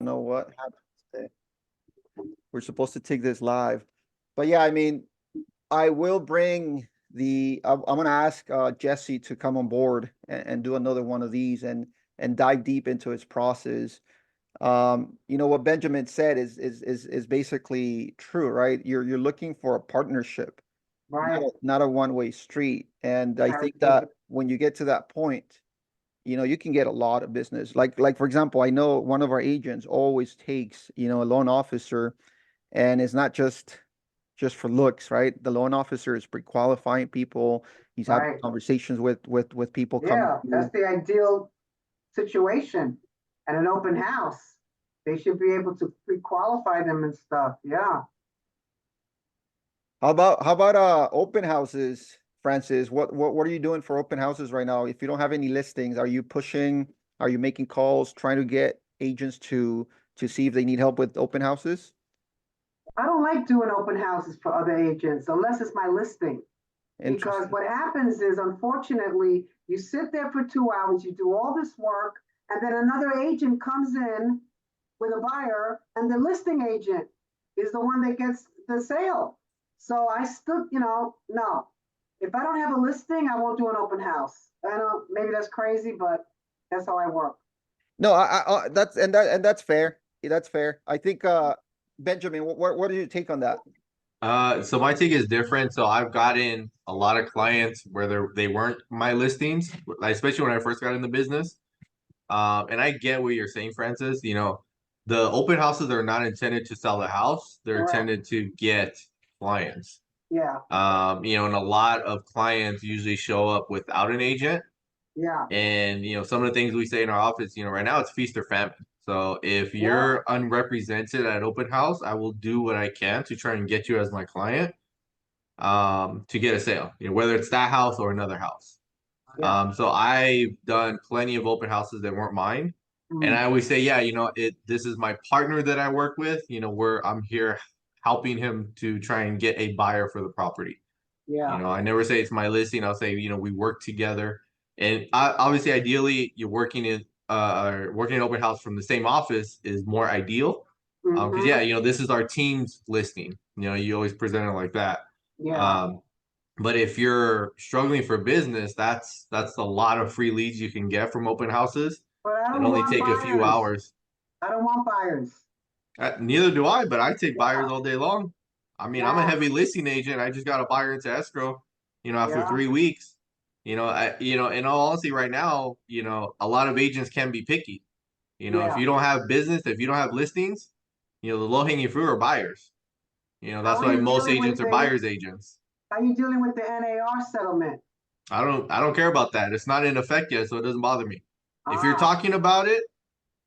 know what happened today. We're supposed to take this live. But yeah, I mean, I will bring I'm gonna ask Jesse to come on board and do another one of these and dive deep into his process. What Benjamin said is basically true, right? You're looking for a partnership, Right. not a one-way street. And I Very think that good. when you get to that point, you can get a lot of business. Like for example, I know one of our agents always takes, a loan officer, and it's not just for looks, right? The loan officer is pre-qualifying people. He's having Right. conversations with people coming Yeah, that's through. the ideal situation at an open house. They should be able to pre-qualify them and stuff. Yeah. How about open houses, Francis? What are you doing for open houses right now? If you don't have any listings, are you making calls, trying to get agents to see if they need help with open houses? I don't like doing open houses for other agents unless it's my listing. Because Interesting. what happens is, unfortunately, you sit there for 2 hours, you do all this work, and then another agent comes in with a buyer, and the listing agent is the one that gets the sale. So I stood, no. If I don't have a listing, I won't do an open house. I don't, maybe that's crazy, but that's how I work. No, that's fair. Yeah, that's fair. I think Benjamin, what do you take on that? So my take is different. So I've gotten a lot of clients where they weren't my listings, like, especially when I first got in the business. And I get what you're saying, Francis. The open houses are not intended to sell the house; they're Correct. intended to get clients. Yeah, And a lot of clients usually show up without an agent. yeah, And some of the things we say in our office, right now it's feast or famine. So if yeah, you're unrepresented at open house, I will do what I can to try and get you as my client, to get a sale, whether it's that house or another house. yeah. So I've done plenty of open houses that weren't mine. And Mm, I always say, yeah, this is my partner that I work with, where I'm here helping him to try and get a buyer for the property. yeah. I never say it's my listing. I'll say, we work together. And obviously, ideally, you're working in open house from the same office is more ideal. Because Hmm. yeah, this is our team's listing. You always present it like that. Yeah. Um, but if you're struggling for business, that's a lot of free leads you can get from open houses But I that don't only want take a few buyers. hours. I don't want buyers. Neither do I, but I take Yeah, buyers all day long. I mean, I'm a yeah, heavy listing agent. I just got a buyer into escrow, after yeah, 3 weeks. In all honesty, right now, a lot of agents can be picky. If yeah. you don't have business, if you don't have listings, the low hanging fruit are buyers. How That's are why you most dealing with agents are the buyers agents. how are you dealing with the NAR settlement? I don't care about that. It's not in effect yet, so it doesn't bother me. If you're Ah, talking about it,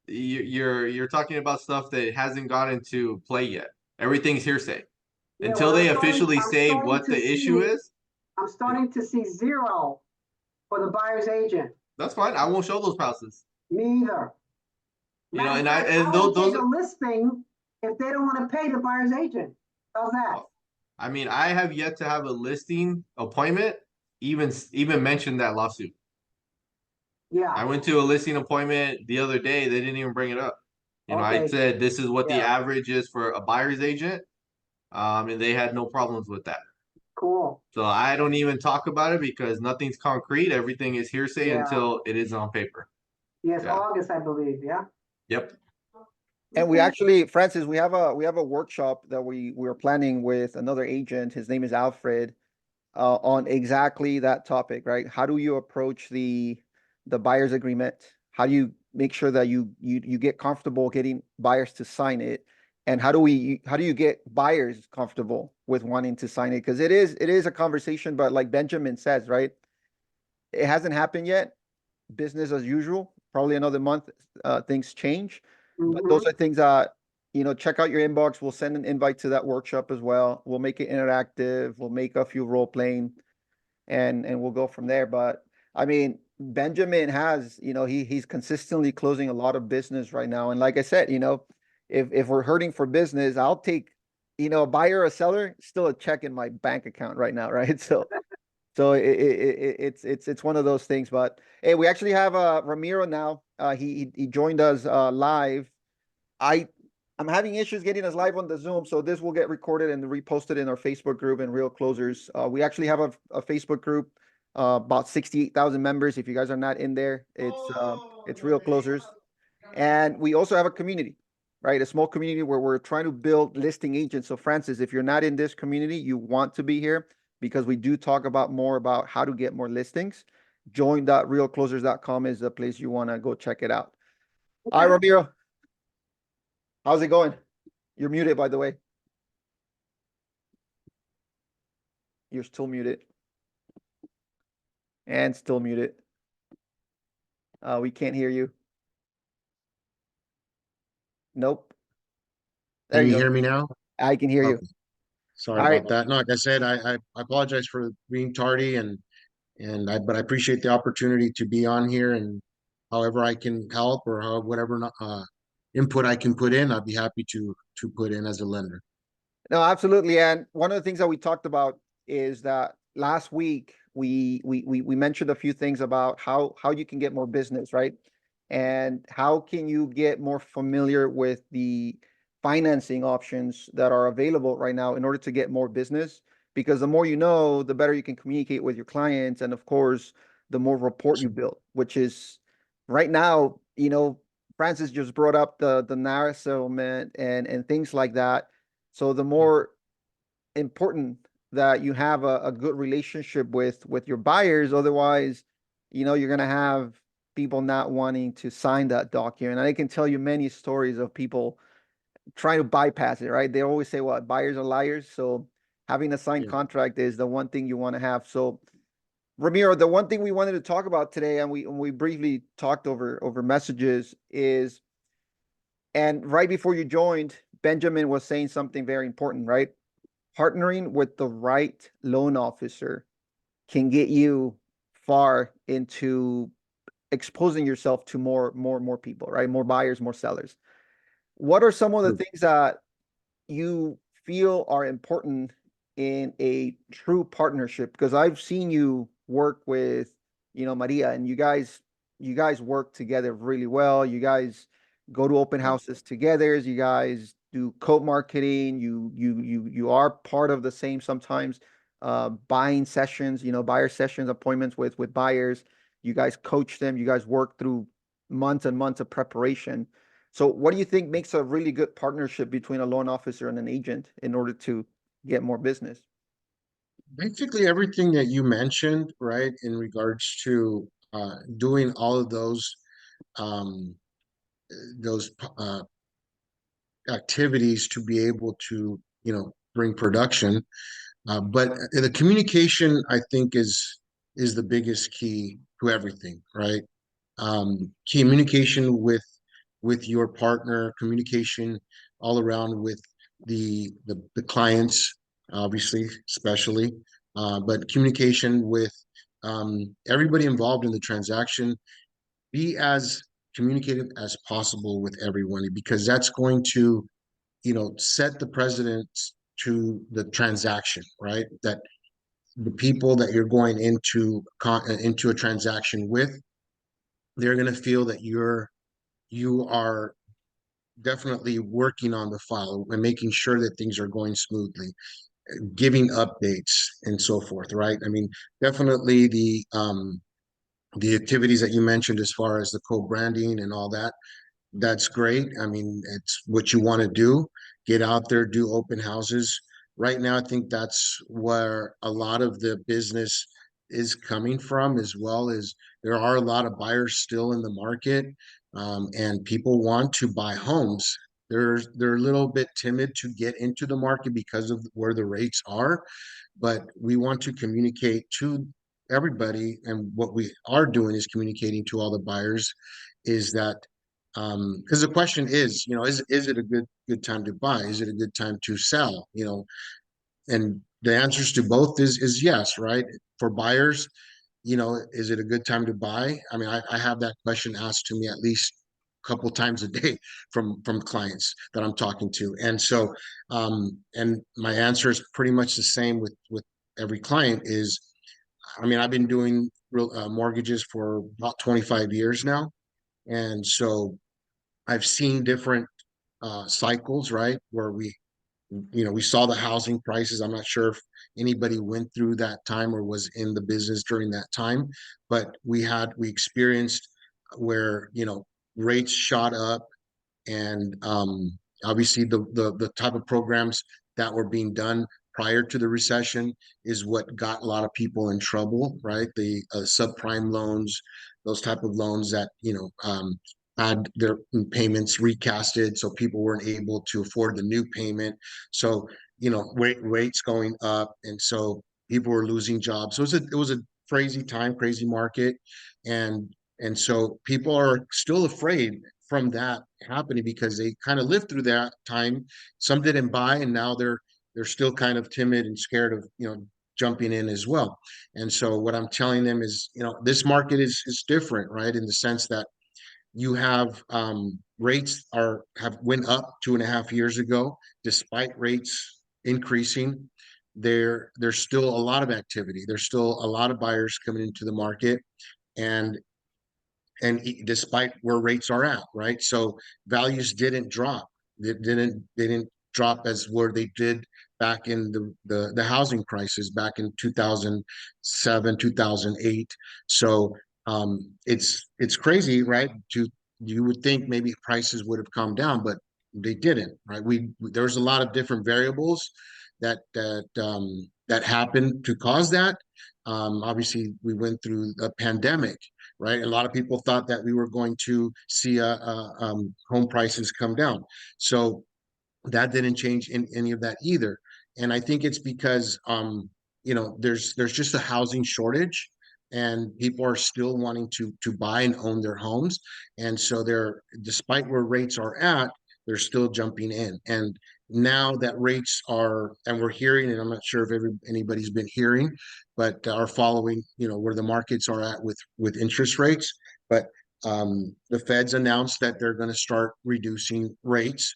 you're talking about stuff that hasn't gone into play yet. Everything's hearsay. yeah, Until well they officially I'm say starting what to the issue see is, I'm starting to see zero for the buyer's agent. that's fine. I won't show those houses. Me either. Matter of And I fact, I and won't those take a listing if they don't want to pay the buyer's agent. How's that? I mean, I have yet to have a listing appointment even mention that lawsuit. Yeah. I went to a listing appointment the other day. They didn't even bring it up. I Okay. said this is what the Yeah. average is for a buyer's agent, and they had no problems with that. Cool. So I don't even talk about it because nothing's concrete. Everything is hearsay Yeah. until it is on paper. Yes, Yeah. August, I believe. Yeah. Yep. And we Okay. actually, Francis, we have a workshop that we're planning with another agent. His name is Alfred, on exactly that topic, right? How do you approach the buyer's agreement? How do you make sure that you get comfortable getting buyers to sign it? And how do you get buyers comfortable with wanting to sign it? Because it is a conversation, but like Benjamin says, right? It hasn't happened yet. Business as usual. Probably another month, things change. But those Mm-hmm. are things that, check out your inbox. We'll send an invite to that workshop as well. We'll make it interactive. We'll make a few role playing, and we'll go from there. But I mean, Benjamin has, he's consistently closing a lot of business right now. And like I said, if we're hurting for business, I'll take, a buyer or a seller, still a check in my bank account right now, right? So it's one of those things. But hey, we actually have Ramiro now. He joined us live. I'm having issues getting us live on the Zoom, so this will get recorded and reposted in our Facebook group and Real Closers. We actually have a Facebook group, about 68,000 members. If you guys are not in there, it's Real Closers. And we also have a community, right? A small community where we're trying to build listing agents. So Francis, if you're not in this community, you want to be here because we do talk about more about how to get more listings. Join.realclosers.com is the place you want to go check it out. Hi, Okay. Ramiro. How's it going? You're muted, by the way. You're still muted. And still muted. We can't hear you. Nope. There Can you you go. hear me now? I can hear you. Okay. Sorry All right. about that. No, like I said, I apologize for being tardy but I appreciate the opportunity to be on here, and however I can help or whatever input I can put in, I'd be happy to put in as a lender. No, absolutely. And one of the things that we talked about is that last week we mentioned a few things about how you can get more business, right? And how can you get more familiar with the financing options that are available right now in order to get more business? Because the more you know, the better you can communicate with your clients, and of course, the more rapport you build, which is right now, Francis just brought up the NARA settlement and things like that. So the more important that you have a good relationship with your buyers, otherwise, you're gonna have people not wanting to sign that document. And I can tell you many stories of people trying to bypass it, right? They always say, "What, buyers are liars." So having a signed Yeah. contract is the one thing you want to have. So Ramiro, the one thing we wanted to talk about today, and we briefly talked over messages, is, and right before you joined, Benjamin was saying something very important, right? Partnering with the right loan officer can get you far into exposing yourself to more people, right? More buyers, more sellers. What are some of the True. things that you feel are important in a true partnership? Because I've seen you work with, Maria, and you guys work together really well. You guys go to open Yeah. houses together. You guys do co-marketing. You are part of the same sometimes buying sessions, buyer sessions, appointments with buyers. You guys coach them. You guys work through months and months of preparation. So what do you think makes a really good partnership between a loan officer and an agent in order to get more business? Basically, everything that you mentioned, right, in regards to doing all of um, those activities to be able to, bring production. But the communication, I think, is the biggest key to everything, right? Communication with your partner, communication all around with the clients, obviously, especially, but communication with everybody involved in the transaction. Be as communicative as possible with everyone, because that's going to, set the precedence to the transaction, right? That the people that you're going into a transaction with, they're going to feel that you are definitely working on the file and making sure that things are going smoothly, giving updates and so forth, right? I mean, definitely the activities that you mentioned as far as the co-branding and all that, that's great. I mean, it's what you want to do. Get out there, do open houses. Right now, I think that's where a lot of the business is coming from, as well as there are a lot of buyers still in the market, and people want to buy homes. They're a little bit timid to get into the market because of where the rates are, but we want to communicate to everybody, and what we are doing is communicating to all the buyers, is that because the question is, is it a good time to buy? Is it a good time to sell? And the answers to both is yes, right? For buyers, is it a good time to buy? I mean, I have that question asked to me at least a couple times a day from clients that I'm talking to. And so and my answer is pretty much the same with every client is, I mean, I've been doing mortgages for about 25 years now. And so I've seen different cycles, right? Where we saw the housing prices. I'm not sure if anybody went through that time or was in the business during that time, but we experienced where, rates shot up, and obviously the type of programs that were being done prior to the recession is what got a lot of people in trouble, right? The subprime loans, those type of loans that had their payments recasted, so people weren't able to afford the new payment. So rates going up, and so people were losing jobs. So it was a crazy time, crazy market, and so people are still afraid from that happening because they kind of lived through that time. Some didn't buy, and now they're still kind of timid and scared of jumping in as well. And so what I'm telling them is, this market is different, right? In the sense that you have rates have went up 2.5 years ago, despite rates increasing. There's still a lot of activity. There's still a lot of buyers coming into the market, and despite where rates are at, right? So values didn't drop. They didn't drop as where they did back in the housing crisis back in 2007, 2008. So it's crazy, right? You would think maybe prices would have come down, but they didn't, right? There's a lot of different variables that happened to cause that. Obviously, we went through a pandemic, right? A lot of people thought that we were going to see home prices come down. So that didn't change in any of that either. And I think it's because there's just a housing shortage, and people are still wanting to buy and own their homes. And so despite where rates are at, they're still jumping in. And now that rates are, and we're hearing, and I'm not sure if anybody's been hearing, but are following, where the markets are at with interest rates. But the Fed's announced that they're going to start reducing rates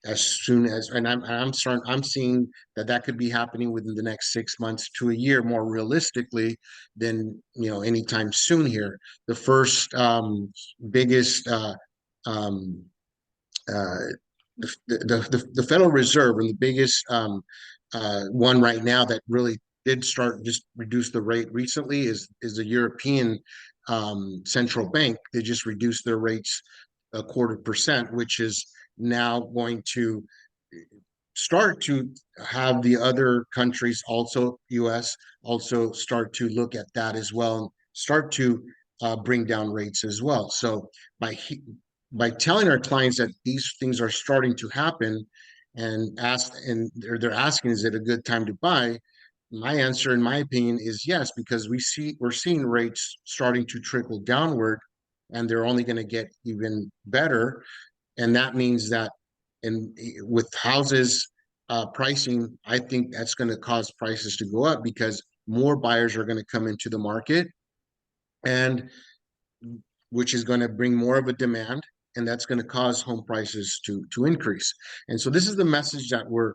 as soon as, and I'm seeing that could be happening within the next 6 months to a year, more realistically than anytime soon here. The first biggest um, uh, the Federal Reserve, and the biggest one right now that really did start just reduce the rate recently is the European Central Bank. They just reduced their rates 0.25%, which is now going to start to have the other countries, also US, also start to look at that as well, and start to bring down rates as well. So by telling our clients that these things are starting to happen, and they're asking, is it a good time to buy? My answer, in my opinion, is yes, because we're seeing rates starting to trickle downward, and they're only going to get even better. And that means that with houses pricing, I think that's going to cause prices to go up because more buyers are going to come into the market, and which is going to bring more of a demand, and that's going to cause home prices to increase. And so this is the message that we're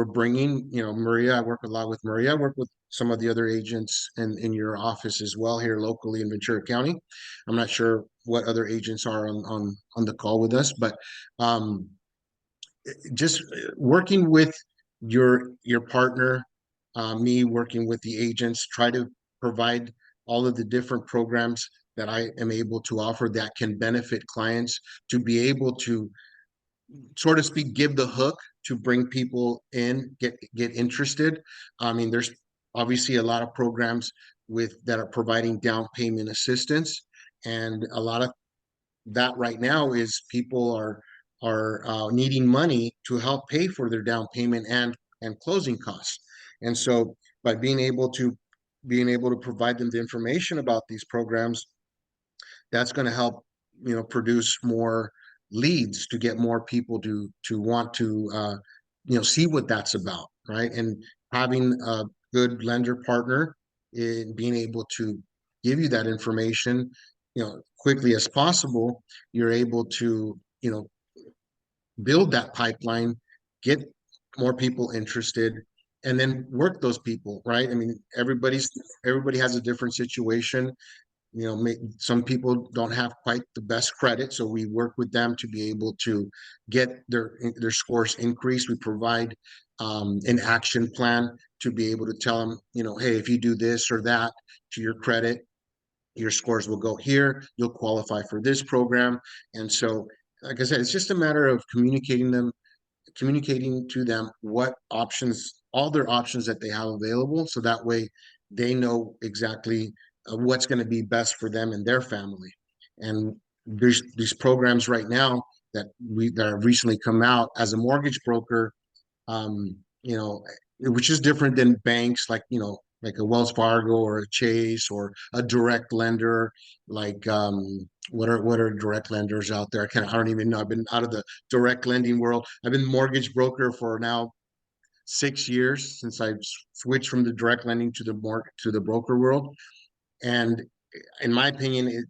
bringing. Maria, I work a lot with Maria. I work with some of the other agents in your office as well here locally in Ventura County. I'm not sure what other agents are on the call with us, but just working with your partner, me working with the agents, try to provide all of the different programs that I am able to offer that can benefit clients, to be able to, so to speak, give the hook to bring people in, get interested. I mean, there's obviously a lot of programs that are providing down payment assistance, and a lot of that right now is people are needing money to help pay for their down payment and closing costs. And so by being able to provide them the information about these programs, that's going to help produce more leads, to get more people to want to see what that's about, right? And having a good lender partner in being able to give you that information quickly as possible, you're able to build that pipeline, get more people interested, and then work those people, right? I mean, everybody has a different situation. some people don't have quite the best credit, so we work with them to be able to get their scores increased. We provide an action plan to be able to tell them, hey, if you do this or that to your credit, your scores will go here, you'll qualify for this program. And so, like I said, it's just a matter of communicating to them what options, all their options that they have available, so that way they know exactly what's going to be best for them and their family. And there's these programs right now that have recently come out. As a mortgage broker, um, you know, which is different than banks, like a Wells Fargo or a Chase or a direct lender. Like, what are direct lenders out there? I don't even know. I've been out of the direct lending world. I've been mortgage broker for now 6 years, since I switched from the direct lending to the broker world. And in my opinion,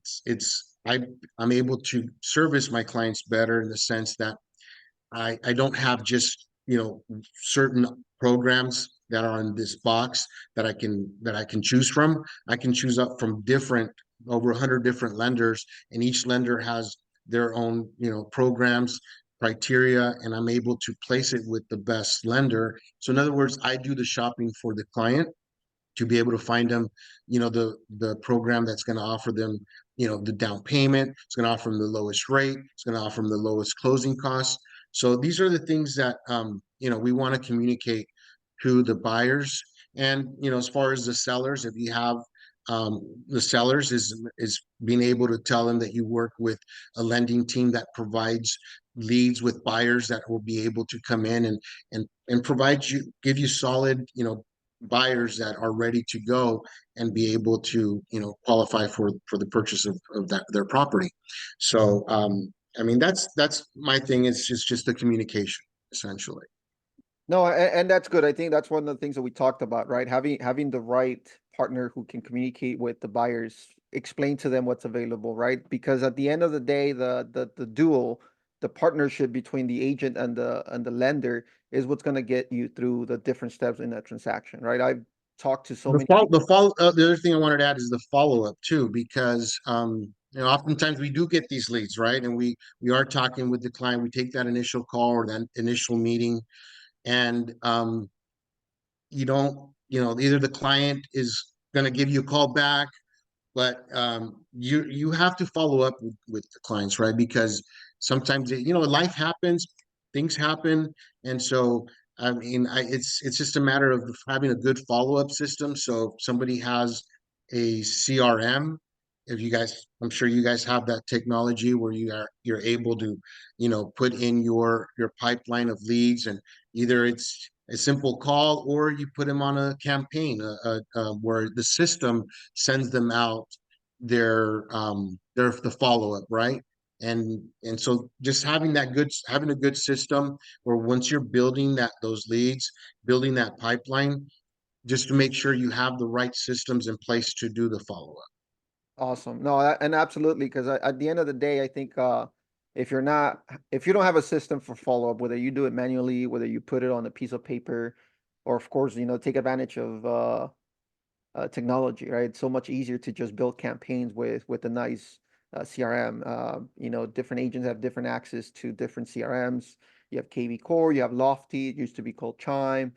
I'm able to service my clients better, in the sense that I don't have just, certain programs that are in this box that I can choose from. I can choose up from over 100 different lenders, and each lender has their own, programs, criteria, and I'm able to place it with the best lender. So in other words, I do the shopping for the client to be able to find them, the program that's going to offer them, the down payment. It's going to offer them the lowest rate. It's going to offer them the lowest closing costs. So these are the things that, we want to communicate to the buyers. And, as far as the sellers, if you have, the sellers, is being able to tell them that you work with a lending team that provides leads with buyers that will be able to come in and give you solid, buyers that are ready to go and be able to, qualify for the purchase of their property. So, I mean, that's my thing. Is just the communication, essentially. No, and that's good. I think that's one of the things that we talked about, right? Having the right partner who can communicate with the buyers, explain to them what's available, right? Because at the end of the day, the partnership between the agent and the lender is what's going to get you through the different steps in that transaction, right? I've talked to so The many follow, people. the other thing I wanted to add is the follow up too, because oftentimes we do get these leads, right? And we are talking with the client. We take that initial call or that initial meeting, and you don't, either the client is going to give you a call back, but you have to follow up with the clients, right? Because sometimes life happens, things happen, and so I mean, it's just a matter of having a good follow-up system. So if somebody has a CRM, if you guys, I'm sure you guys have that technology where you're able to, put in your pipeline of leads, and either it's a simple call or you put them on a campaign, where the system sends them out their the follow-up, right? And so just having a good system, where once you're building those leads, building that pipeline, just to make sure you have the right systems in place to do the follow-up. Awesome. No, and absolutely, because at the end of the day, I think if if you don't have a system for follow-up, whether you do it manually, whether you put it on a piece of paper, or of course, take advantage of technology, right? It's so much easier to just build campaigns with a nice CRM. Different agents have different access to different CRMs. You have KV Core, you have Lofty, it used to be called Chime.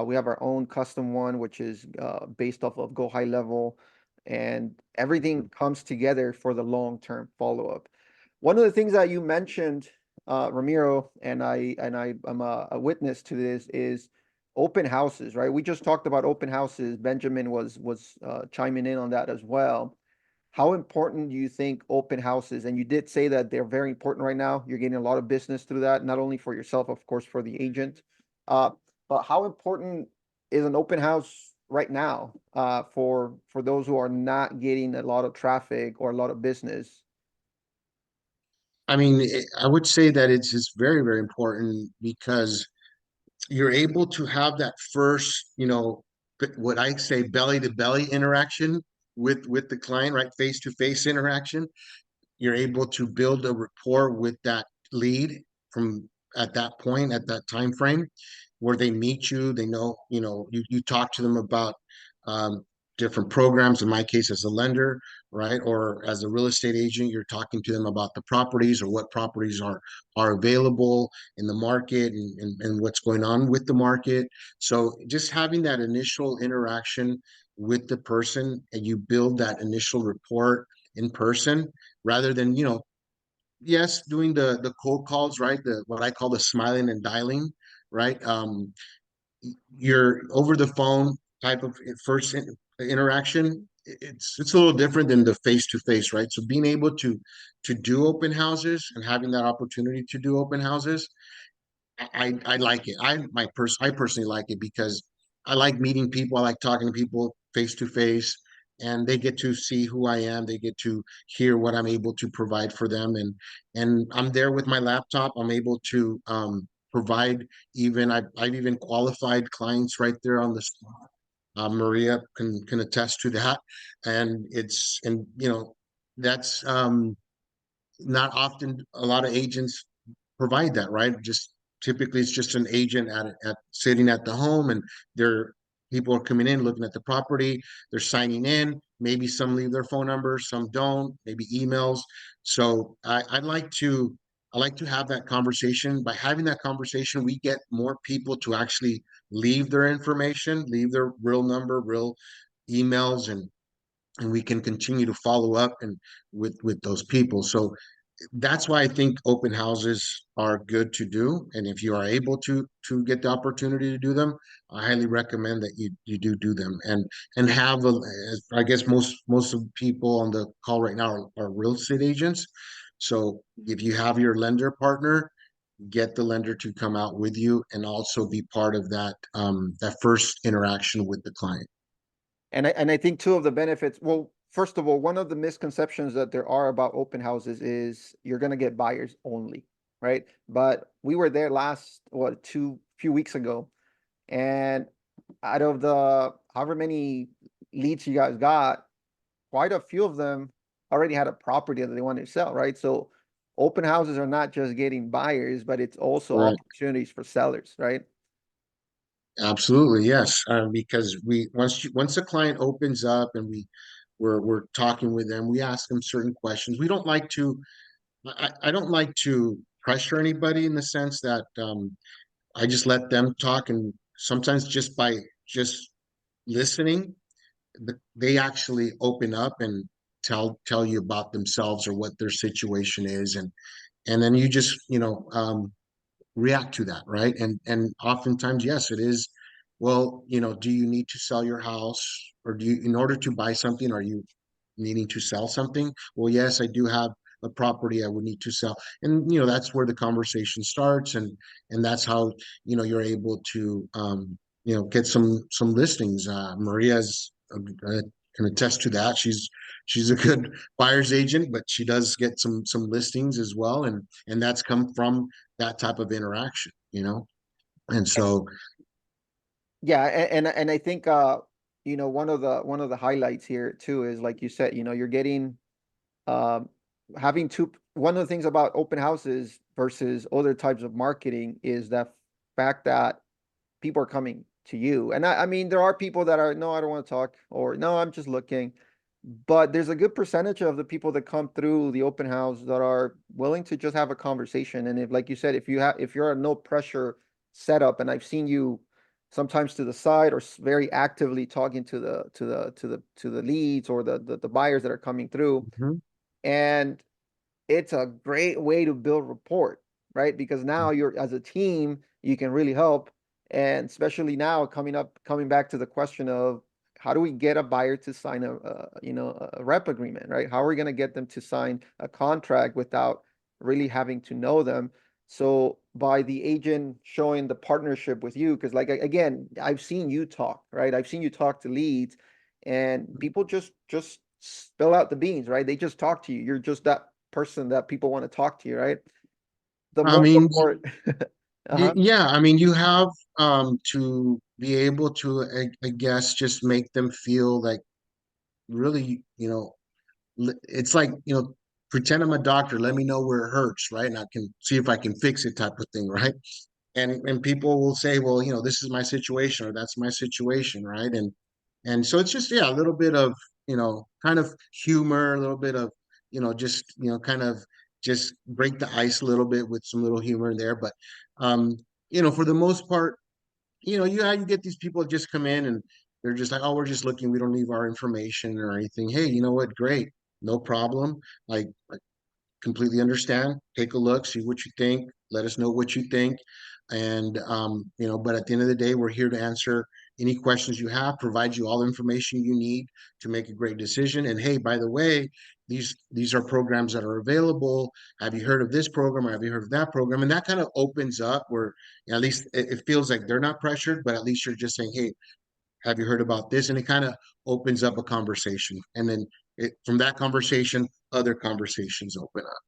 We have our own custom one, which is based off of Go High Level, and everything comes together for the long-term follow-up. One of the things that you mentioned, Ramiro, and I'm a witness to this, is open houses, right? We just talked about open houses. Benjamin was chiming in on that as well. How important do you think open houses, and you did say that they're very important right now. You're getting a lot of business through that, not only for yourself, of course, for the agent. But how important is an open house right now for those who are not getting a lot of traffic or a lot of business? I mean, I would say that it's just very, very important, because you're able to have that first, what I say, belly to belly interaction with the client, right? Face to face interaction. You're able to build a rapport with that lead from at that point, at that time frame, where they meet you. They know, you talk to them about different programs. In my case, as a lender, right, or as a real estate agent, you're talking to them about the properties or what properties are available in the market, and what's going on with the market. So just having that initial interaction with the person, and you build that initial rapport in person, rather than, yes, doing the cold calls, right? The what I call the smiling and dialing, right? Your over the phone type of first interaction, it's a little different than the face to face, right? So being able to do open houses and having that opportunity to do open houses, I like it. I personally like it because I like meeting people. I like talking to people face to face, and they get to see who I am. They get to hear what I'm able to provide for them, and I'm there with my laptop. I'm able to provide. Even I've even qualified clients right there on the spot. Maria can attest to that, and that's not often a lot of agents provide that, right? Just typically it's just an agent at sitting at the home, and they're people are coming in looking at the property, they're signing in, maybe some leave their phone number, some don't, maybe emails. So I like to have that conversation. By having that conversation, we get more people to actually leave their information, leave their real number, real emails, and we can continue to follow up and with those people. So that's why I think open houses are good to do. And if you are able to get the opportunity to do them, I highly recommend that you do them, and have I guess most of the people on the call right now are real estate agents. So if you have your lender partner, get the lender to come out with you and also be part of that first interaction with the client. And I think two of the benefits, well, first of all, one of the misconceptions that there are about open houses is you're gonna get buyers only, right? But we were there last, few weeks ago, and out of the however many leads you guys got, quite a few of them already had a property that they wanted to sell, right? So open houses are not just getting buyers, but it's also Right. opportunities for sellers, right? Absolutely, yes. Because once the client opens up and we're talking with them, we ask them certain questions. We don't like to I don't like to pressure anybody in the sense that I just let them talk, and sometimes just by just listening, they actually open up and tell you about themselves or what their situation is, and then you just react to that, right? And oftentimes, yes, it is. Well, do you need to sell your house, or do you, in order to buy something, are you needing to sell something? Well, yes, I do have a property I would need to sell, and that's where the conversation starts, and that's how you're able to get some listings. Maria's can attest to that. She's a good buyer's agent, but she does get some listings as well, and that's come from that type of interaction. And so, Yeah, and I think one of the highlights here too is like you said, you're getting um having two one of the things about open houses versus other types of marketing is that fact that people are coming to you. And I mean, there are people that are, no, I don't want to talk, or no, I'm just looking. But there's a good percentage of the people that come through the open house that are willing to just have a conversation. And if, like you said, if you're a no pressure setup, and I've seen you sometimes to the side or very actively talking to the leads or the buyers that are coming through, mhm. and it's a great way to build rapport, right? Because now you're as a team, you can really help. And especially now coming back to the question of how do we get a buyer to sign a rep agreement, right? How are we going to get them to sign a contract without really having to know them? So by the agent showing the partnership with you, because like again, I've seen you talk, right? I've seen you talk to leads, and people just spill out the beans, right? They just talk to you. You're just that person that people want to talk to you, right? The I more mean, report. Uh-huh. yeah, I mean, you have to be able to, I guess, just make them feel like really, it's like, pretend I'm a doctor, let me know where it hurts, right? And I can see if I can fix it, type of thing, right? And people will say, well, this is my situation, or that's my situation, right? And so it's just, yeah, a little bit of, kind of humor, a little bit of, just, kind of just break the ice a little bit with some little humor in there. But, um, for the most part, you get these people that just come in and they're just like, oh, we're just looking, we don't need our information or anything. Hey, you know what? Great. No problem. Like completely understand. Take a look, see what you think. Let us know what you think. And but at the end of the day, we're here to answer any questions you have, provide you all information you need to make a great decision. And hey, by the way, these are programs that are available. Have you heard of this program or have you heard of that program? And that kind of opens up where at least it feels like they're not pressured, but at least you're just saying, hey, have you heard about this? And it kind of opens up a conversation. And then from that conversation, other conversations open up.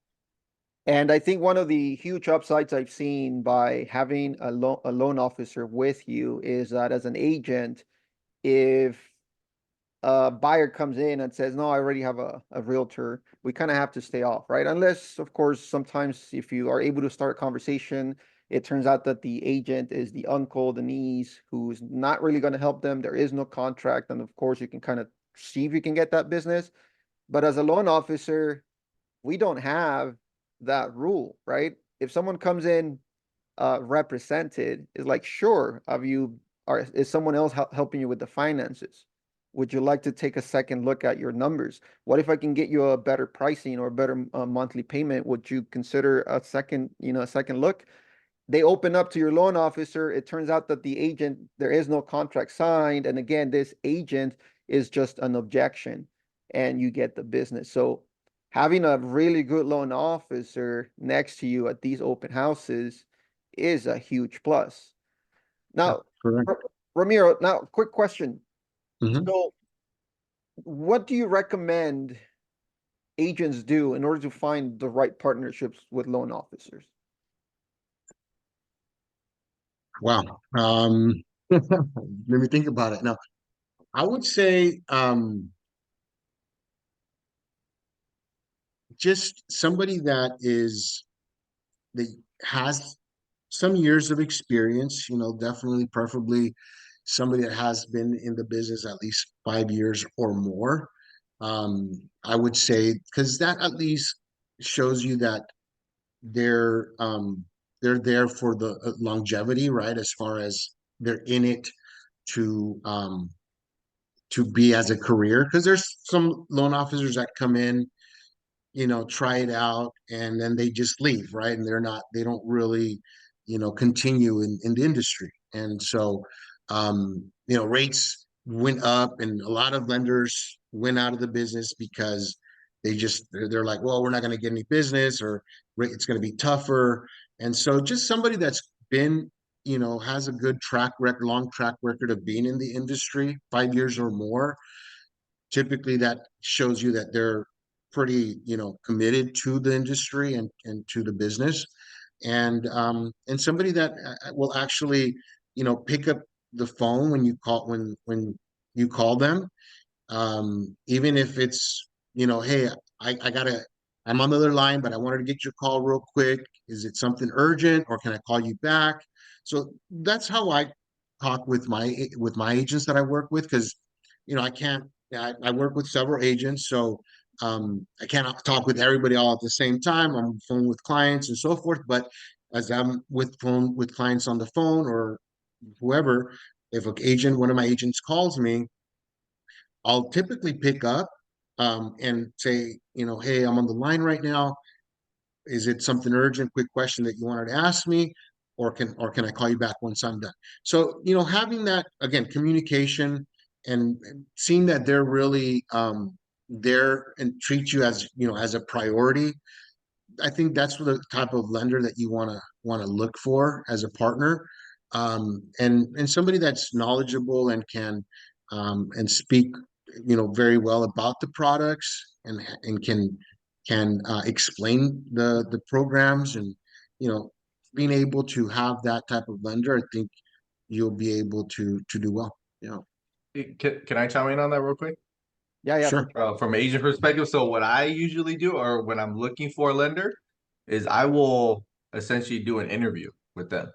And I think one of the huge upsides I've seen by having a loan officer with you is that as an agent, if a buyer comes in and says, no, I already have a realtor, we kind of have to stay off, right? Unless, of course, sometimes if you are able to start a conversation, it turns out that the agent is the uncle, the niece, who's not really going to help them. There is no contract. And of course, you can kind of see if you can get that business. But as a loan officer, we don't have that rule, right? If someone comes in represented, it's like, sure, is someone else helping you with the finances? Would you like to take a second look at your numbers? What if I can get you a better pricing or a better monthly payment? Would you consider a second look? They open up to your loan officer. It turns out that the agent, there is no contract signed. And again, this agent is just an objection and you get the business. So having a really good loan officer next to you at these open houses is a huge plus. Yeah, Now, correct. Ramiro, now quick question. Mhm. So what do you recommend agents do in order to find the right partnerships with loan officers? Wow. Let me think about it. Now, I would say just somebody that has some years of experience, definitely, preferably somebody that has been in the business at least 5 years or more. I would say because that at least shows you that they're um they're there for the longevity, right? As far as they're in it to be as a career, because there's some loan officers that come in, try it out and then they just leave, right? And they don't really, continue in the industry. And so, rates went up and a lot of lenders went out of the business because they're like, well, we're not going to get any business or it's going to be tougher. And so just somebody that's been, has a good track record, long track record of being in the industry, 5 years or more, typically that shows you that they're pretty committed to the industry and to the business, and somebody that will actually pick up the phone when you call them, even if it's hey, I gotta, I'm on the other line but I wanted to get your call real quick, is it something urgent or can I call you back? So that's how I talk with my agents that I work with, because I can't, I work with several agents, so I cannot talk with everybody all at the same time. I'm on the phone with clients and so forth, but as I'm with clients on the phone or whoever, if one of my agents calls me, I'll typically pick up and say, hey, I'm on the line right now. Is it something urgent, quick question that you wanted to ask me, or can I call you back once I'm done? So, having that, again, communication and seeing that they're really there and treat you as as a priority. I think that's the type of lender that you want to look for as a partner, and somebody that's knowledgeable and can and speak very well about the products and can explain the programs, and being able to have that type of lender, I think you'll be able to do well. Can I chime in on that real quick? Yeah, for Sure. From an agent perspective, so what I usually do, or when I'm looking for a lender, is I will essentially do an interview with them.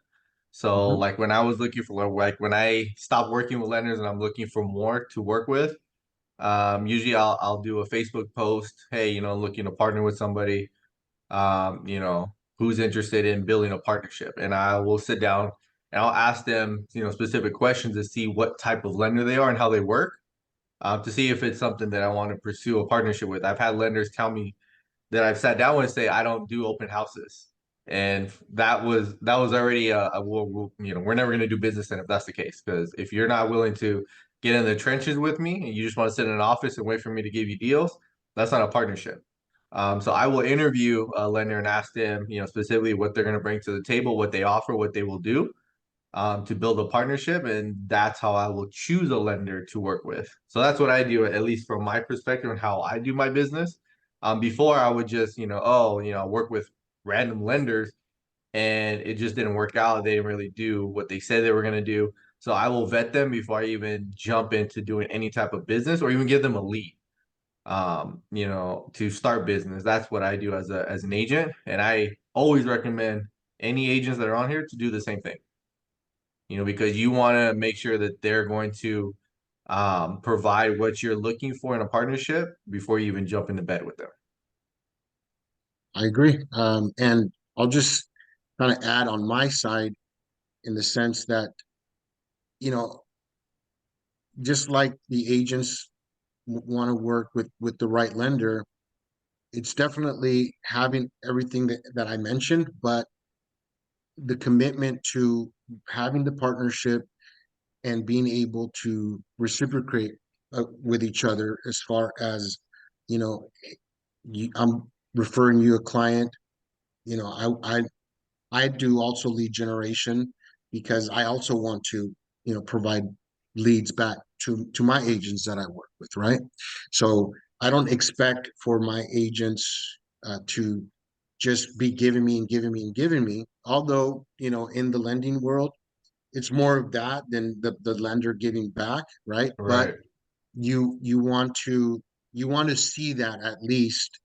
So Mhm. like when I was looking for like when I stopped working with lenders and I'm looking for more to work with, usually I'll do a Facebook post, hey, looking to partner with somebody, who's interested in building a partnership. And I will sit down and I'll ask them, specific questions to see what type of lender they are and how they work, to see if it's something that I want to pursue a partnership with. I've had lenders tell me that I've sat down with and say I don't do open houses, and that was already we're never going to do business then if that's the case, because if you're not willing to get in the trenches with me and you just want to sit in an office and wait for me to give you deals, that's not a partnership. So I will interview a lender and ask them, specifically what they're going to bring to the table, what they offer, what they will do, to build a partnership, and that's how I will choose a lender to work with. So that's what I do, at least from my perspective, and how I do my business. Before I would just, work with random lenders, and it just didn't work out. They didn't really do what they said they were going to do. So I will vet them before I even jump into doing any type of business or even give them a lead. To start business. That's what I do as an agent, and I always recommend any agents that are on here to do the same thing, because you want to make sure that they're going to provide what you're looking for in a partnership before you even jump into bed with them. I agree. And I'll just kind of add on my side in the sense that, you know, just like the agents want to work with the right lender, it's definitely having everything that I mentioned, but the commitment to having the partnership and being able to reciprocate with each other as far as, you know, I'm referring you a client, you know, I do also lead generation because I also want to, provide leads back to my agents that I work with, right? So I don't expect for my agents to just be giving me and giving me and giving me. Although, in the lending world, it's more of that than the lender giving back, right? But Right. you want to see that at least,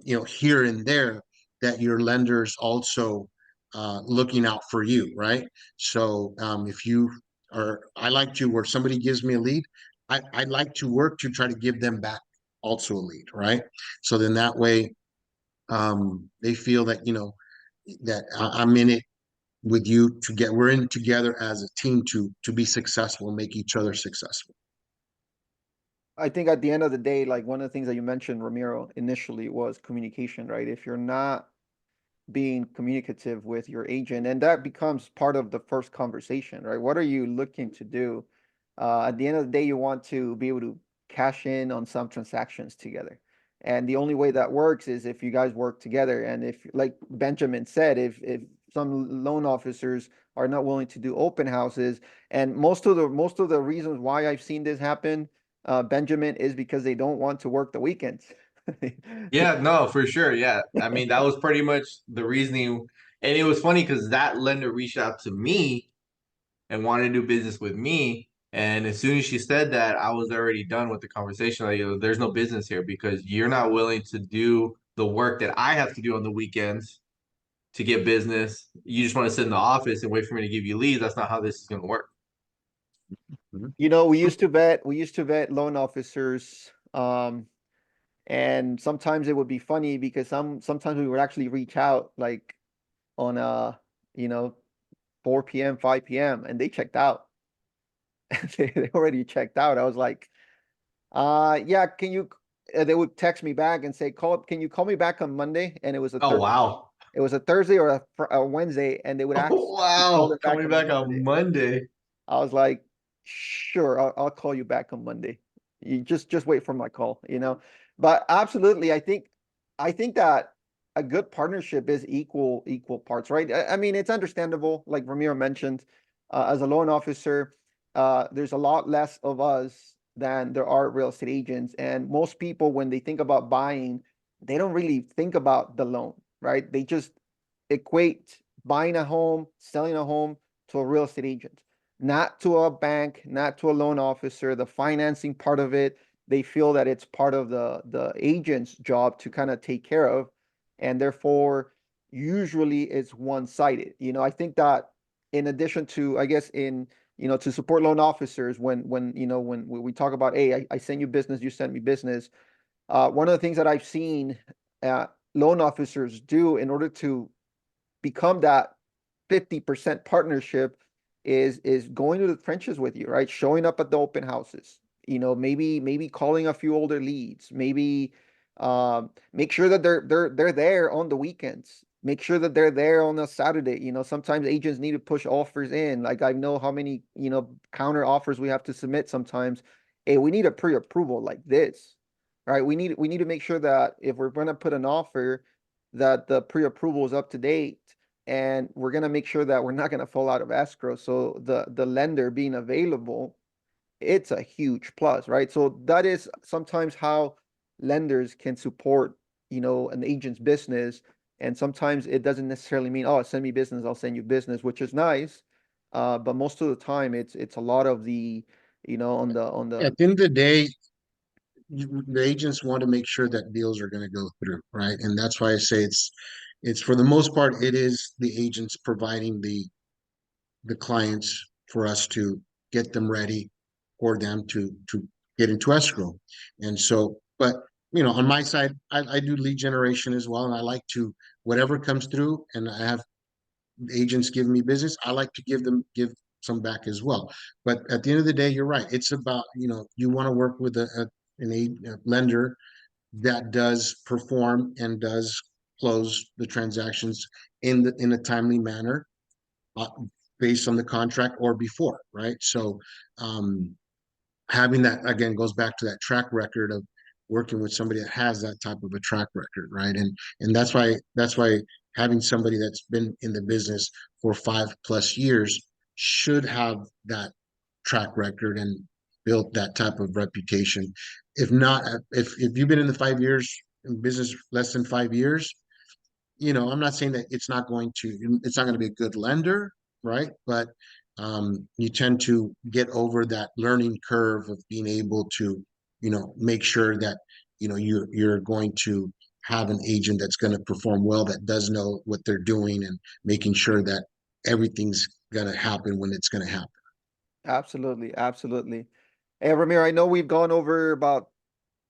here and there, that your lender's also looking out for you, right? So if you are, I like to, where somebody gives me a lead, I like to work to try to give them back also a lead, right? So then that way they feel that, that I'm in it with you to get, we're in together as a team to be successful and make each other successful. I think at the end of the day, like one of the things that you mentioned, Ramiro, initially was communication, right? If you're not being communicative with your agent, and that becomes part of the first conversation, right? What are you looking to do? At the end of the day, you want to be able to cash in on some transactions together. And the only way that works is if you guys work together. And if, like Benjamin said, if some loan officers are not willing to do open houses, and most of the reasons why I've seen this happen, Benjamin, is because they don't want to work the weekends. Yeah, no, for sure. Yeah. I mean, that was pretty much the reasoning. And it was funny because that lender reached out to me and wanted to do business with me. And as soon as she said that, I was already done with the conversation. Like, there's no business here because you're not willing to do the work that I have to do on the weekends to get business. You just want to sit in the office and wait for me to give you leads. That's not how this is going to work. Mhm. We used to vet loan officers, and sometimes it would be funny because sometimes we would actually reach out like on you know 4 p.m., 5 p.m., and they checked out. They already checked out. I was like, yeah, can you they would text me back and say, can you call me back on Monday? And Oh, wow. it was a Thursday or a Wednesday, and they would ask Oh, to call wow. them Call back me on back Monday. on Monday. I was like, sure, I'll call you back on Monday. You just wait for my call. But absolutely, I think that a good partnership is equal parts, right? I mean, it's understandable, like Ramiro mentioned, as a loan officer, there's a lot less of us than there are real estate agents, and most people, when they think about buying, they don't really think about the loan, right? They just equate buying a home, selling a home to a real estate agent, not to a bank, not to a loan officer. The financing part of it, they feel that it's part of the agent's job to kind of take care of, and therefore usually it's one-sided. I think that in addition to, I guess, to support loan officers when we talk about, hey, I send you business, you send me business. One of the things that I've seen loan officers do in order to become that 50% partnership is going to the trenches with you, right? Showing up at the open houses, maybe calling a few older leads, maybe make sure that they're there on the weekends. Make sure that they're there on a Saturday. Sometimes agents need to push offers in. Like I know how many, counter offers we have to submit sometimes. Hey, we need a pre-approval like this, right? We need to make sure that if we're going to put an offer, that the pre-approval is up to date, and we're going to make sure that we're not going to fall out of escrow. So the lender being available, it's a huge plus, right? So that is sometimes how lenders can support, an agent's business. And sometimes it doesn't necessarily mean, oh, send me business, I'll send you business, which is nice. But most of the time it's a lot of the, on At the the end of the day, the agents want to make sure that deals are going to go through, right? And that's why I say it's for the most part, it is the agents providing the clients for us to get them ready for them to get into escrow. And so, but on my side, I do lead generation as well, and I like to whatever comes through, and I have agents give me business, I like to give some back as well. But at the end of the day, you're right. It's about, you want to work with a lender that does perform and does close the transactions in a timely manner, uh, based on the contract or before, right? So having that again goes back to that track record of working with somebody that has that type of a track record, right? And that's why having somebody that's been in the business for 5+ years should have that track record and built that type of reputation. If not, if you've been in the 5 years in business, less than 5 years, I'm not saying that it's not going to be a good lender, right? But you tend to get over that learning curve of being able to, make sure that, you're going to have an agent that's going to perform well, that does know what they're doing, and making sure that everything's going to happen when it's going to happen. Absolutely, absolutely. Hey, Ramiro, I know we've gone over about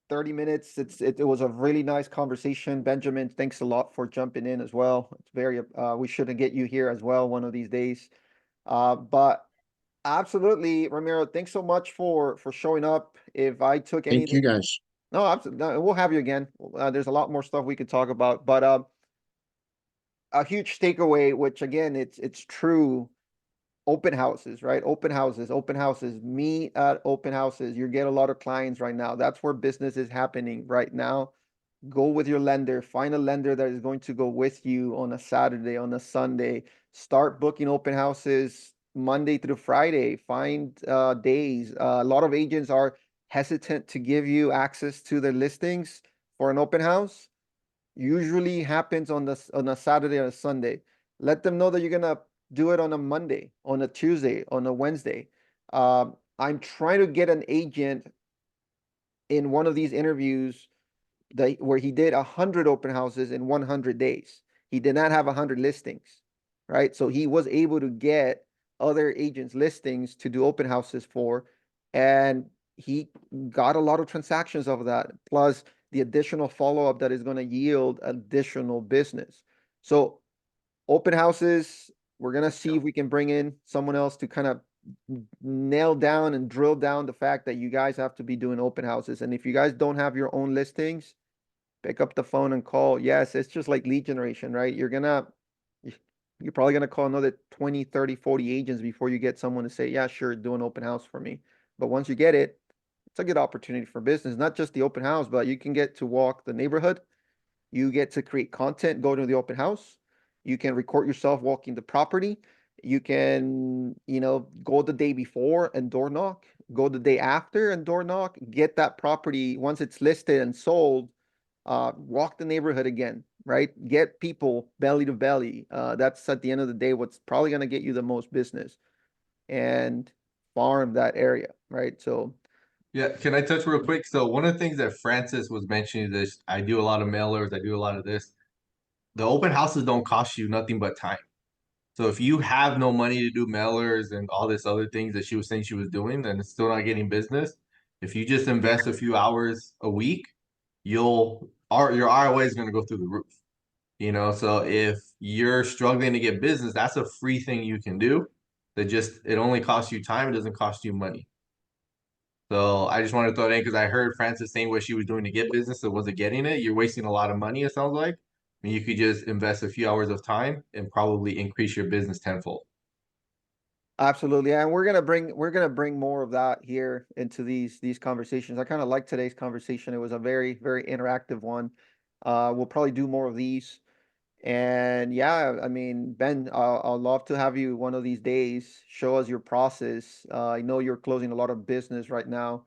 30 minutes. It was a really nice conversation. Benjamin, thanks a lot for jumping in as well. It's very we should get you here as well one of these days. But absolutely, Ramiro, thanks so much for showing up. If I took Thank you anything, guys. no, absolutely, we'll have you again. There's a lot more stuff we could talk about, but a huge takeaway, which again, it's true. Open houses, right? Open houses, meet at open houses. You get a lot of clients right now. That's where business is happening right now. Go with your lender, find a lender that is going to go with you on a Saturday, on a Sunday. Start booking open houses Monday through Friday. Find days. A lot of agents are hesitant to give you access to their listings for an open house. Usually happens on a Saturday or a Sunday. Let them know that you're gonna do it on a Monday, on a Tuesday, on a Wednesday. I'm trying to get an agent in one of these interviews where he did 100 open houses in 100 days. He did not have 100 listings, right? So he was able to get other agents' listings to do open houses for, and he got a lot of transactions of that, plus the additional follow-up that is going to yield additional business. So open houses, we're going to see if we can bring in someone else to kind of nail down and drill down the fact that you guys have to be doing open houses. And if you guys don't have your own listings, pick up the phone and call. Yes, it's just like lead generation, right? You're probably going to call another 20, 30, 40 agents before you get someone to say, yeah, sure, do an open house for me. But once you get it, it's a good opportunity for business, not just the open house, but you can get to walk the neighborhood. You get to create content, go to the open house. You can record yourself walking the property. You can, go the day before and door knock, go the day after and door knock, get that property once it's listed and sold, walk the neighborhood again, right? Get people belly to belly. That's at the end of the day what's probably going to get you the most business, and farm that area, right? So Yeah, can I touch real quick? So one of the things that Francis was mentioning is I do a lot of mailers, I do a lot of this. The open houses don't cost you nothing but time. So if you have no money to do mailers and all this other things that she was saying she was doing, and it's still not getting business, if you just invest a few hours a week, your ROI is going to go through the roof. You know, so if you're struggling to get business, that's a free thing you can do. That just it only costs you time, it doesn't cost you money. So I just wanted to throw it in because I heard Francis saying what she was doing to get business and wasn't getting it. You're wasting a lot of money, it sounds like. I mean, you could just invest a few hours of time and probably increase your business tenfold. Absolutely. And we're gonna bring more of that here into these conversations. I kind of like today's conversation. It was a very, very interactive one. We'll probably do more of these. And yeah, I mean, Ben, I'll love to have you one of these days. Show us your process. I know you're closing a lot of business right now,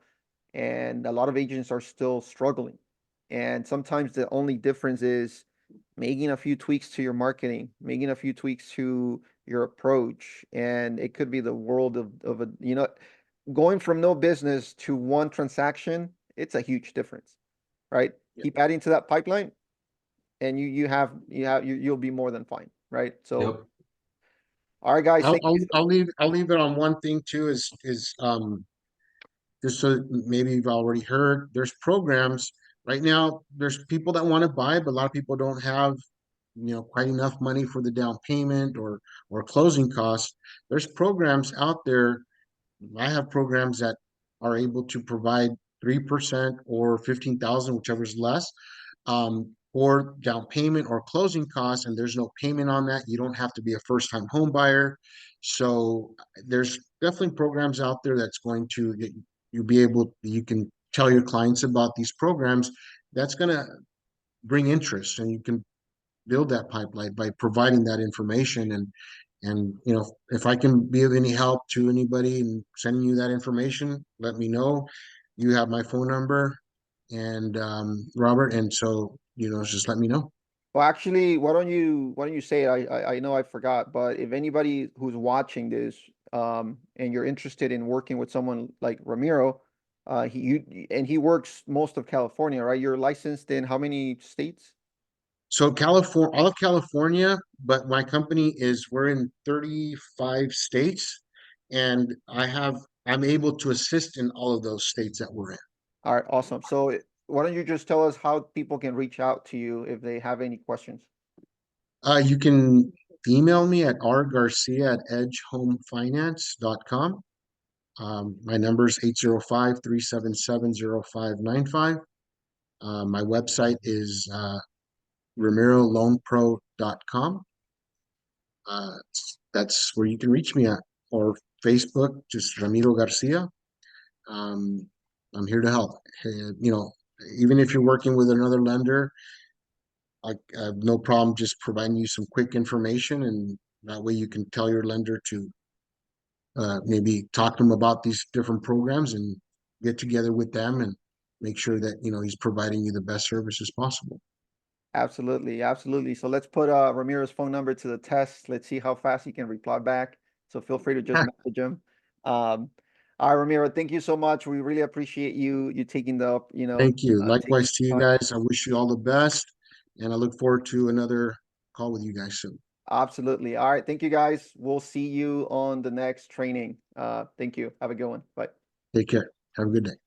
and a lot of agents are still struggling. And sometimes the only difference is making a few tweaks to your marketing, making a few tweaks to your approach, and it could be the world of a, going from no business to one transaction. It's a huge difference, right? Yeah. Keep adding to that pipeline, and you'll be more than fine, right? So, Yep. all right, guys, thank you. I'll leave it on one thing too is just so maybe you've already heard, there's programs right now. There's people that want to buy, but a lot of people don't have, quite enough money for the down payment or closing costs. There's programs out there. I have programs that are able to provide 3% or 15,000, whichever is less, or down payment or closing costs, and there's no payment on that. You don't have to be a first-time home buyer. So there's definitely programs out there that's going to get you can tell your clients about these programs. That's going to bring interest, and you can build that pipeline by providing that information. And if I can be of any help to anybody and sending you that information, let me know. You have my phone number, and Robert, and so just let me know. Well, actually, why don't you say it? I know I forgot, but if anybody who's watching this, and you're interested in working with someone like Ramiro, he works most of California, right? You're licensed in how many states? So California, all of California, but my company we're in 35 states, and I'm able to assist in all of those states that we're in. All right, awesome. So why don't you just tell us how people can reach out to you if they have any questions? You can email me at rgarcia@edgehomefinance.com. My number is 805-377-0595. My website is ramiroloanpro.com. That's where you can reach me at, or Facebook, just Ramiro Garcia. Um, I'm here to help. Even if you're working with another lender, I have no problem just providing you some quick information, and that way you can tell your lender to maybe talk to them about these different programs and get together with them and make sure that he's providing you the best services possible. Absolutely, absolutely. So let's put Ramiro's phone number to the test. Let's see how fast he can reply back. So feel free to just message him. All right, Ramiro, thank you so much. We really appreciate you taking Thank you. taking Likewise to you the time. guys. I wish you all the best, and I look forward to another call with you guys soon. Absolutely. All right, thank you guys. We'll see you on the next training. Thank you. Have a good one. Bye. Take care. Have a good day.